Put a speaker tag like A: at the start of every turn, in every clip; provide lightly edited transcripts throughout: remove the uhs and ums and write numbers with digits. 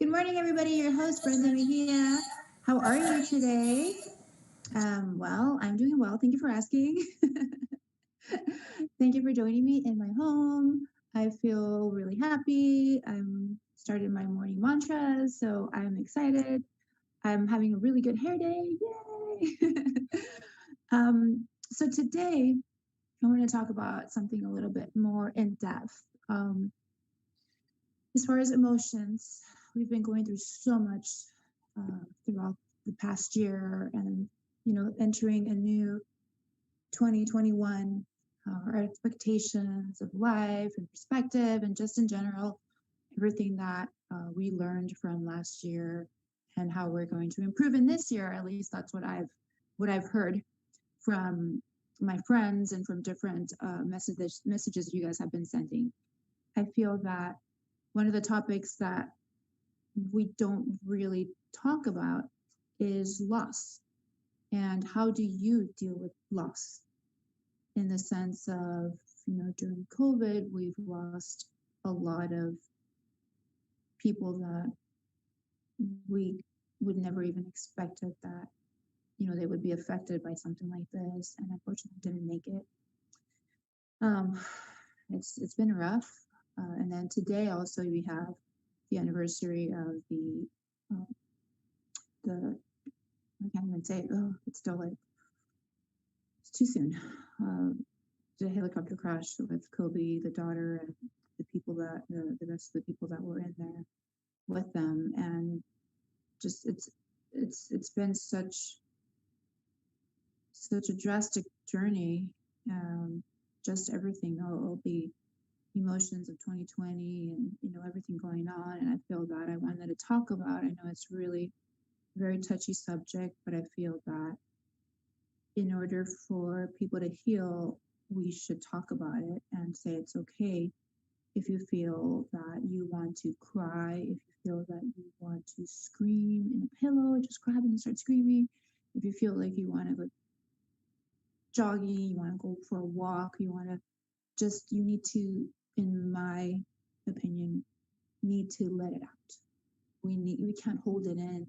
A: Good morning, everybody. Your host, Brenda Mejia. How are you today? Well, I'm doing well. Thank you for asking. Thank you for joining me in my home. I feel really happy. I'm starting my morning mantra, so I'm excited. I'm having a really good hair day. Yay! So today, I want to talk about something a little bit more in depth. As far as emotions, we've been going through so much throughout the past year, and entering a new 2021. Our expectations of life and perspective, and just in general, everything that we learned from last year, and how we're going to improve in this year. At least that's what I've heard from my friends and from different messages you guys have been sending. I feel that one of the topics that we don't really talk about is loss. And how do you deal with loss? In the sense of, during COVID, we've lost a lot of people that we would never even expected that, they would be affected by something like this, and unfortunately didn't make it. It's been rough. And then today also we have the anniversary of uh, the I can't even say it. Oh, it's still like it's too soon. The helicopter crash with Kobe, the daughter, and the rest of the people that were in there with them, and just it's been such a drastic journey. Just everything, all the emotions of 2020, and everything going on, and I feel that I wanted to talk about. I know it's really very touchy subject, but I feel that in order for people to heal, we should talk about it and say it's okay if you feel that you want to cry, if you feel that you want to scream in a pillow, just grab it and start screaming. If you feel like you want to go jogging, you want to go for a walk, you need to, in my opinion, need to let it out. We can't hold it in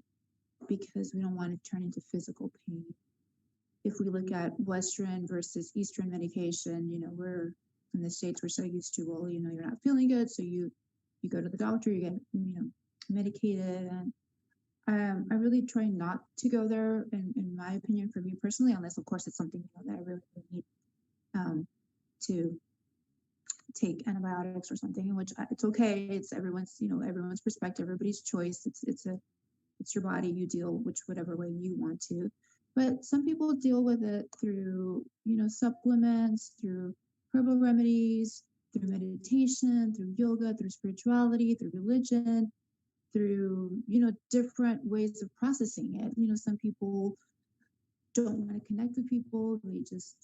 A: because we don't want to turn into physical pain. If we look at Western versus Eastern medication, we're in the States, we're so used to, well, you're not feeling good, so you go to the doctor, you get, medicated. And I really try not to go there, in my opinion, for me personally, unless, of course, it's something that I really need to take antibiotics or something, which it's okay. It's everyone's perspective, everybody's choice. It's your body. You deal whatever way you want to. But some people deal with it through, supplements, through herbal remedies, through meditation, through yoga, through spirituality, through religion, through, different ways of processing it. Some people don't want to connect with people. They just,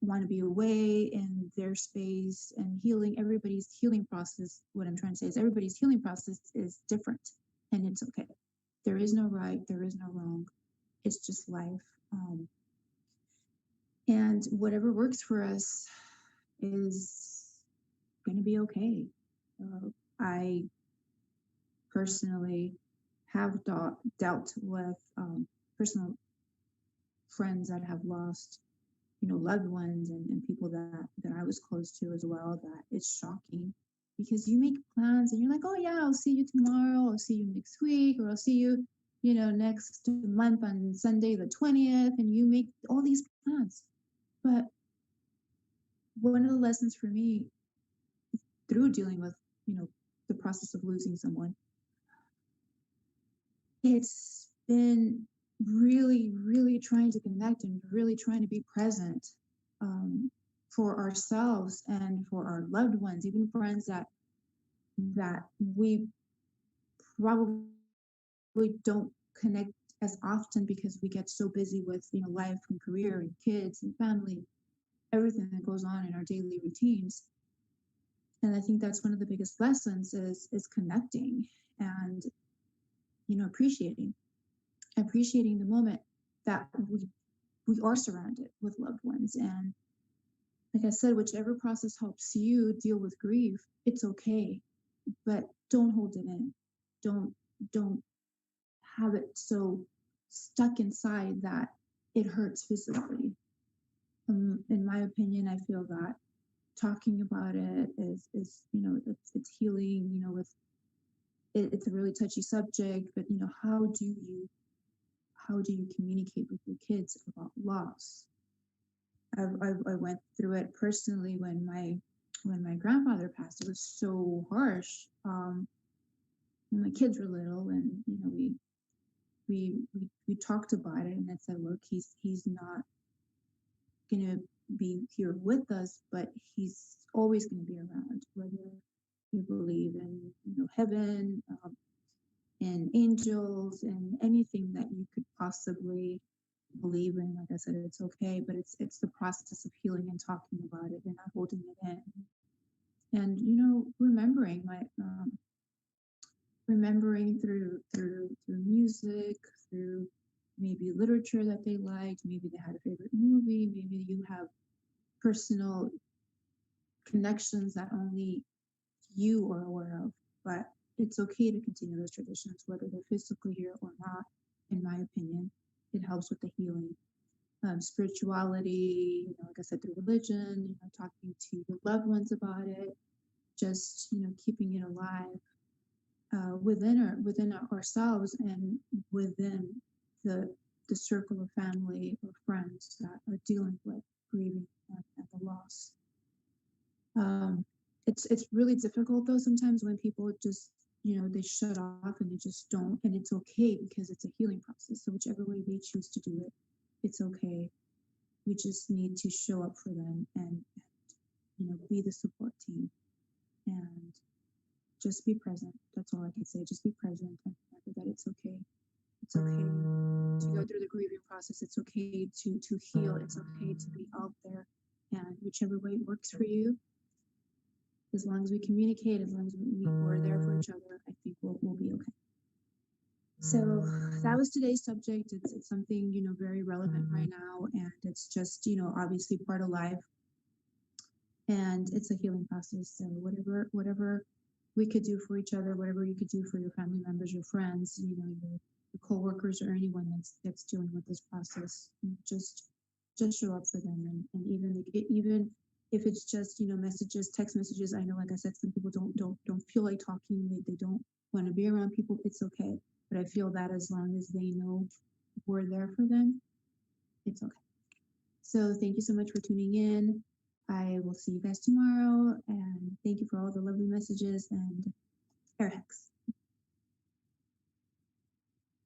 A: want to be away in their space and healing. Everybody's healing process, what I'm trying to say is everybody's healing process is different, and it's okay. There is no right, there is no wrong. It's just life. And whatever works for us is going to be okay. I personally have dealt with personal friends that have lost, loved ones, and people that I was close to as well. That it's shocking because you make plans and you're like, oh yeah, I'll see you tomorrow, I'll see you next week, or I'll see you, next month on Sunday the 20th, and you make all these plans. But one of the lessons for me through dealing with, the process of losing someone, it's been really, really trying to connect and really trying to be present, for ourselves and for our loved ones, even friends that we probably don't connect as often because we get so busy with, life and career and kids and family, everything that goes on in our daily routines. And I think that's one of the biggest lessons is connecting and, appreciating the moment that we are surrounded with loved ones. And like I said, whichever process helps you deal with grief, it's okay, but don't hold it in. don't don't have it so stuck inside that it hurts physically. In my opinion, I feel that talking about it is it's healing. With it's a really touchy subject, but how do you communicate with your kids about loss? I went through it personally when my grandfather passed. It was so harsh. When my kids were little, and we talked about it, and I said, look, he's not gonna be here with us, but he's always gonna be around, whether you believe in heaven, and angels, and anything that you could possibly believe in. Like I said, it's okay, but it's the process of healing and talking about it and not holding it in, and remembering through music, through maybe literature that they liked, maybe they had a favorite movie, maybe you have personal connections that only you are aware of. But it's okay to continue those traditions, whether they're physically here or not. In my opinion, it helps with the healing. Spirituality, like I said, through religion, talking to your loved ones about it, just keeping it alive, within ourselves, and within the the circle of family or friends that are dealing with grieving and the loss. Um, it's really difficult though sometimes when people just they shut off and they just don't, and it's okay because it's a healing process. So whichever way they choose to do it, it's okay. We just need to show up for them, and be the support team, and just be present. That's all I can say. Just be present and remember that it's okay. It's okay to go through the grieving process. It's okay to heal. It's okay to be out there, and whichever way works for you, as long as we communicate, as long as we're there for each other, I think we'll be okay. So that was today's subject. It's something very relevant right now, and it's just obviously part of life, and it's a healing process. So whatever we could do for each other, whatever you could do for your family members, your friends, your coworkers, or anyone that's dealing with this process, just show up for them, and even if it's just messages, text messages. I know, like I said, some people don't feel like talking. They don't want to be around people. It's okay, but I feel that as long as they know we're there for them, it's okay. So thank you so much for tuning in. I will see you guys tomorrow, and thank you for all the lovely messages and air hex.